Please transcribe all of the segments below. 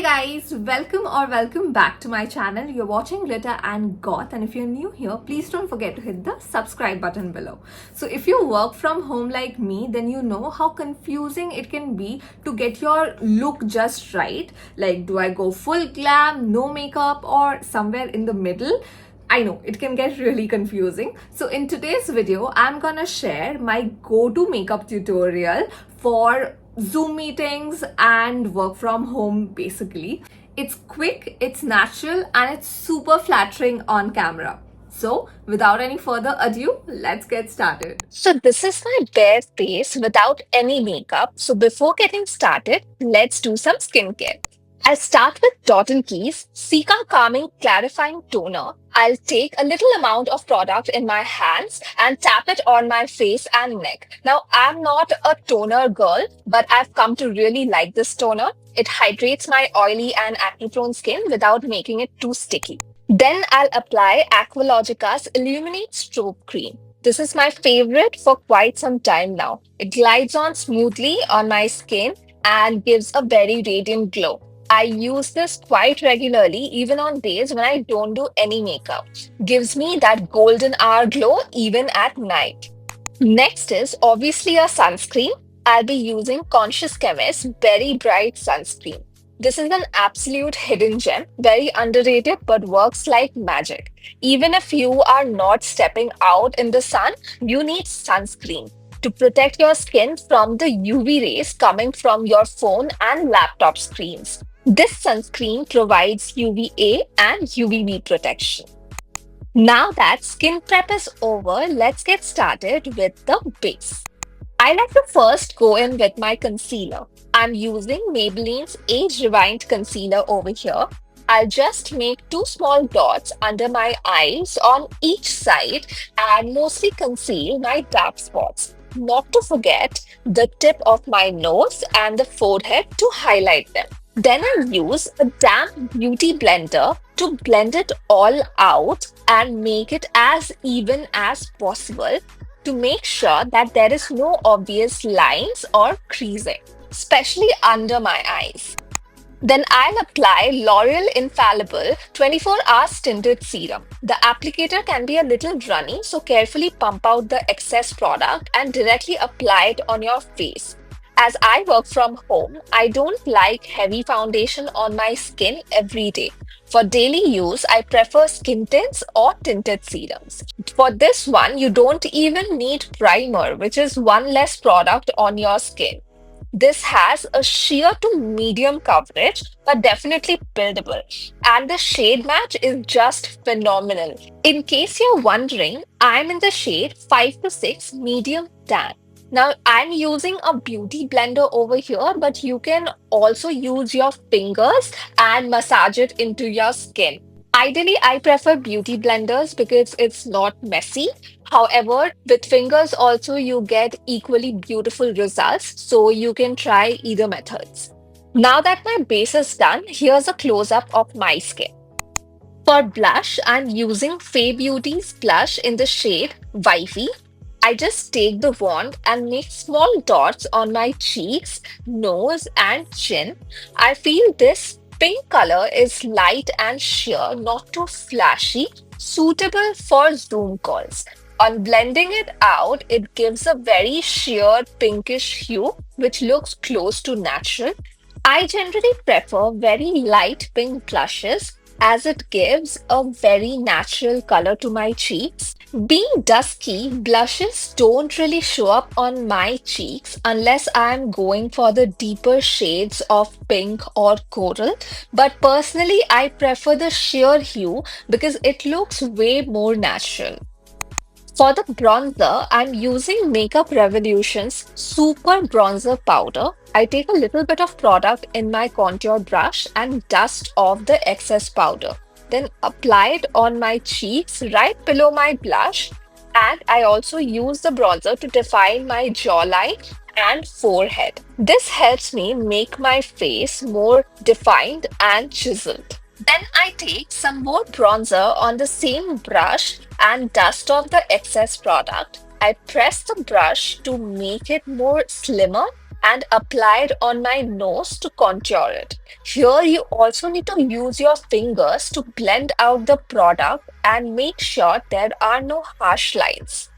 guys, welcome back to my channel. You're watching Glitter and Goth, and if you're new here, please don't forget to hit the subscribe button below. So if you work from home like me, then you know how confusing it can be to get your look just right. Like, do I go full glam, no makeup, or somewhere in the middle? I know it can get really confusing. So in today's video, I'm gonna share my go-to makeup tutorial for Zoom meetings and work from home basically. It's quick, it's natural, and it's super flattering on camera. So without any further ado, let's get started. So this is my bare face without any makeup. So before getting started, let's do some skincare. I'll start with Dot& Key's Cica Calming Clarifying Toner. I'll take a little amount of product in my hands and tap it on my face and neck. Now, I'm not a toner girl, but I've come to really like this toner. It hydrates my oily and acne-prone skin without making it too sticky. Then I'll apply Aqualogica's Illuminate Strobe Cream. This is my favorite for quite some time now. It glides on smoothly on my skin and gives a very radiant glow. I use this quite regularly, even on days when I don't do any makeup. Gives me that golden hour glow even at night. Next is obviously a sunscreen. I'll be using Conscious Chemist's Berry Bright Sunscreen. This is an absolute hidden gem, very underrated but works like magic. Even if you are not stepping out in the sun, you need sunscreen to protect your skin from the UV rays coming from your phone and laptop screens. This sunscreen provides UVA and UVB protection. Now that skin prep is over, let's get started with the base. I like to first go in with my concealer. I'm using Maybelline's Age Rewind Concealer over here. I'll just make two small dots under my eyes on each side and mostly conceal my dark spots. Not to forget the tip of my nose and the forehead to highlight them. Then I use a damp beauty blender to blend it all out and make it as even as possible to make sure that there is no obvious lines or creasing, especially under my eyes. Then I'll apply L'Oreal Infallible 24-hour tinted serum. The applicator can be a little runny, so carefully pump out the excess product and directly apply it on your face. As I work from home, I don't like heavy foundation on my skin every day. For daily use, I prefer skin tints or tinted serums. For this one, you don't even need primer, which is one less product on your skin. This has a sheer to medium coverage, but definitely buildable. And the shade match is just phenomenal. In case you're wondering, I'm in the shade 5 to 6 medium tan. Now, I'm using a beauty blender over here, but you can also use your fingers and massage it into your skin. Ideally, I prefer beauty blenders because it's not messy. However, with fingers also you get equally beautiful results, so you can try either methods. Now that my base is done, here's a close-up of my skin. For blush, I'm using Fay Beauty's blush in the shade Wifey. I just take the wand and make small dots on my cheeks, nose, and chin. I feel this pink color is light and sheer, not too flashy, suitable for Zoom calls. On blending it out, it gives a very sheer pinkish hue, which looks close to natural. I generally prefer very light pink blushes as it gives a very natural color to my cheeks. Being dusky, blushes don't really show up on my cheeks unless I'm going for the deeper shades of pink or coral. But personally, I prefer the sheer hue because it looks way more natural. For the bronzer, I'm using Makeup Revolution's Super Bronzer Powder. I take a little bit of product in my contour brush and dust off the excess powder. Then apply it on my cheeks right below my blush. And I also use the bronzer to define my jawline and forehead. This helps me make my face more defined and chiseled. Then I take some more bronzer on the same brush and dust off the excess product. I press the brush to make it more slimmer and apply it on my nose to contour it. Here, you also need to use your fingers to blend out the product and make sure there are no harsh lines.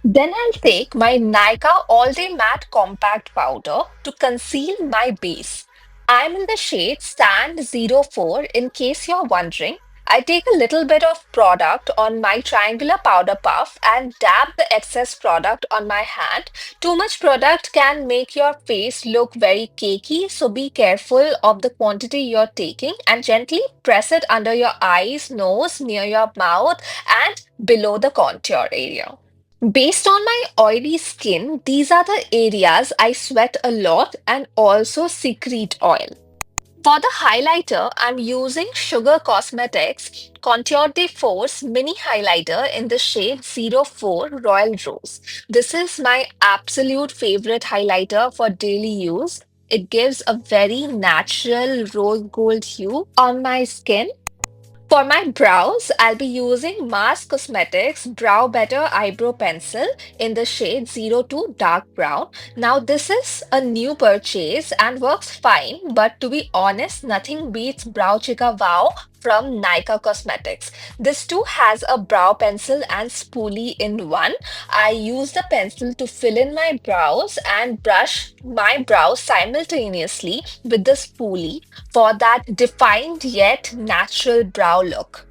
Then I'll take my Nykaa All Day Matte Compact Powder to conceal my base. I'm in the shade Sand 04 in case you're wondering. I take a little bit of product on my triangular powder puff and dab the excess product on my hand. Too much product can make your face look very cakey, so be careful of the quantity you're taking and gently press it under your eyes, nose, near your mouth, and below the contour area. Based on my oily skin, these are the areas I sweat a lot and also secrete oil. For the highlighter, I'm using Sugar Cosmetics Contour de Force Mini Highlighter in the shade 04 Royal Rose. This is my absolute favorite highlighter for daily use. It gives a very natural rose gold hue on my skin. For my brows, I'll be using Mars Cosmetics Brow Better Eyebrow Pencil in the shade 02 Dark Brown. Now, this is a new purchase and works fine, but to be honest, nothing beats Brow Chica Wow from Nykaa Cosmetics. This too has a brow pencil and spoolie in one. I use the pencil to fill in my brows and brush my brows simultaneously with the spoolie for that defined yet natural brow look.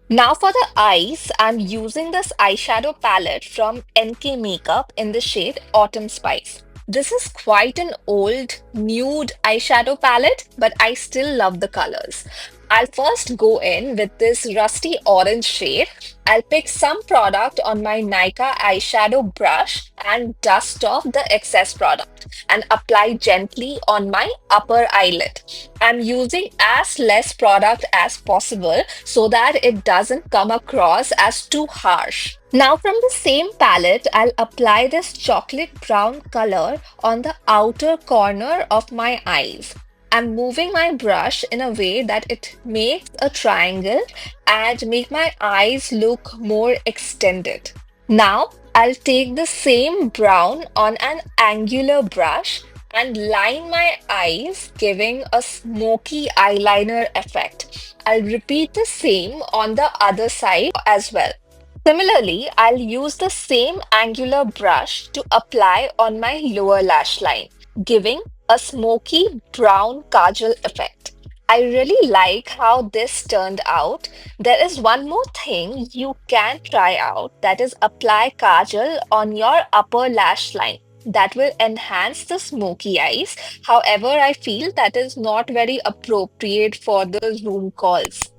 Now for the eyes, I'm using this eyeshadow palette from NK Makeup in the shade Autumn Spice. This is quite an old nude eyeshadow palette, but I still love the colors. I'll first go in with this rusty orange shade. I'll pick some product on my Nykaa eyeshadow brush and dust off the excess product and apply gently on my upper eyelid. I'm using as less product as possible so that it doesn't come across as too harsh. Now from the same palette, I'll apply this chocolate brown color on the outer corner of my eyes. I'm moving my brush in a way that it makes a triangle and make my eyes look more extended. Now I'll take the same brown on an angular brush and line my eyes, giving a smoky eyeliner effect. I'll repeat the same on the other side as well. Similarly, I'll use the same angular brush to apply on my lower lash line, giving a smoky brown kajal effect. I really like how this turned out. There is one more thing you can try out, that is apply kajal on your upper lash line. That will enhance the smoky eyes. However, I feel that is not very appropriate for the Zoom calls.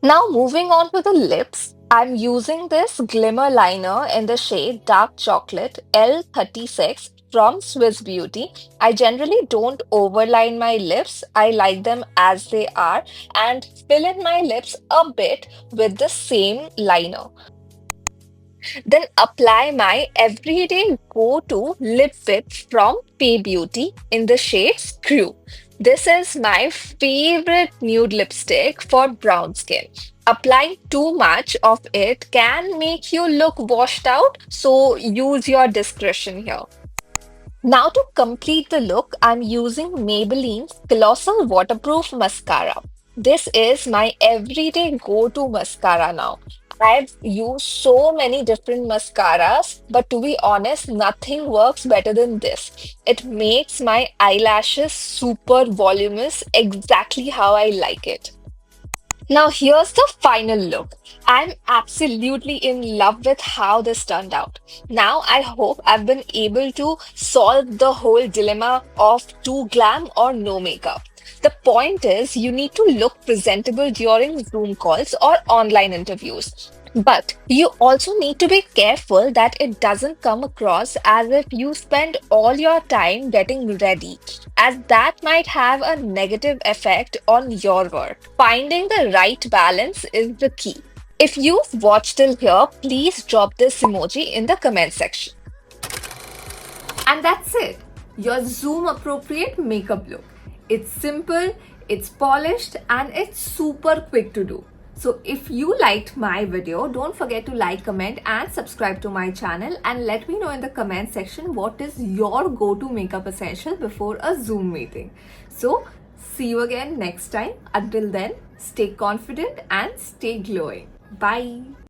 Now moving on to the lips, I'm using this glimmer liner in the shade Dark Chocolate L36 from Swiss Beauty. I generally don't overline my lips. I like them as they are and fill in my lips a bit with the same liner. Then apply my everyday go-to lip whip from Pay Beauty in the shade Screw. This is my favorite nude lipstick for brown skin. Applying too much of it can make you look washed out, so use your discretion here. Now to complete the look, I'm using Maybelline's Colossal Waterproof Mascara. This is my everyday go-to mascara now. I've used so many different mascaras, but to be honest, nothing works better than this. It makes my eyelashes super voluminous, exactly how I like it. Now, here's the final look. I'm absolutely in love with how this turned out. Now, I hope I've been able to solve the whole dilemma of too glam or no makeup. The point is, you need to look presentable during Zoom calls or online interviews. But you also need to be careful that it doesn't come across as if you spend all your time getting ready, as that might have a negative effect on your work. Finding the right balance is the key. If you've watched till here, please drop this emoji in the comment section. And that's it. Your Zoom appropriate makeup look. It's simple, it's polished, and it's super quick to do. So if you liked my video, don't forget to like, comment and subscribe to my channel, and let me know in the comment section what is your go-to makeup essential before a Zoom meeting. So see you again next time. Until then, stay confident and stay glowing. Bye.